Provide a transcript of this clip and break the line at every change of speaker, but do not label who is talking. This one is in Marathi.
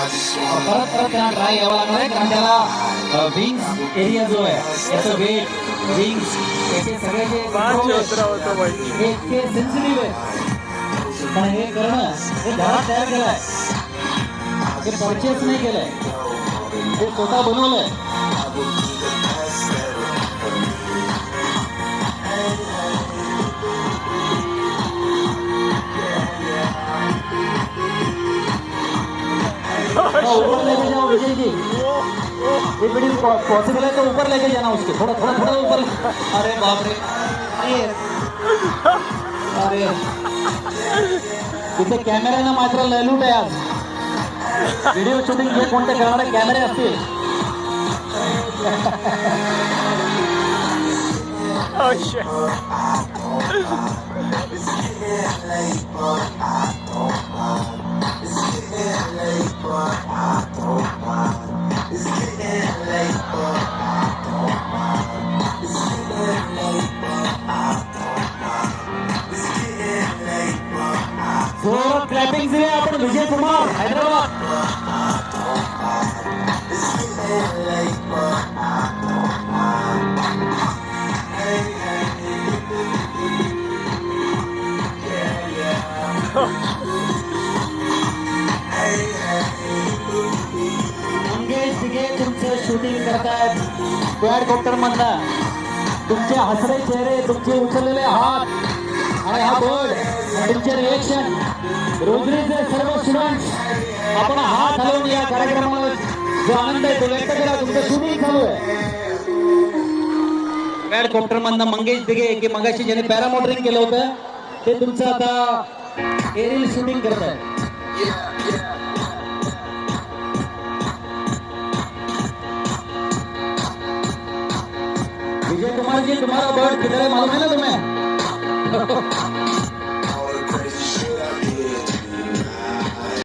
परत परत त्यांना ट्राय घ्यावा लागणार आहे, कारण त्याला विंग्स एरिया जो आहे याचं वेट विंग्स याचे सगळे जे हे इतके सेन्सिटिव्ह आहे, पण हे करणं हे घरात तयार केलंय, हे परचेस नाही केलंय, हे स्वतः बनवलंय. ऊपर लेके जाओ विजय जी, ये वीडियो पॉसिबल है तो ऊपर लेके जाना उसके, थोड़ा थोड़ा थोड़ा ऊपर. अरे बाप रे, अरे इथे कॅमेऱ्यानं मात्र लयलूट आहे आज. व्हिडिओ शूटिंग जे कोणते करणारे कॅमेरे असतील जोरात क्लॅपिंग दिले आपण विजय कुमार हैदराबाद. मंगेश दिघे तुमचं शूटिंग करतायत क्वाडकॉप्टर मधनं. तुमचे हसरे चेहरे, तुमचे उचललेले हात आणि हा बोर्ड, तुमचे रिएक्शन, रोजरीचे सर्व स्टुडंट्स आपण हात हलवून या कार्यक्रमाला जो आनंद आहे तो व्यक्त करा. तुमचं शूटिंग चालू आहे क्वाडकॉप्टर मधनं. मंगेश दिघे की मगाशी ज्याने पॅरामोटरिंग केलं होतं ते तुमचं आता एरियल शूटिंग करत आहे. विजय कुमार जी, तुम्हारा बर्ड किधर है मालूम है ना तुम्हें?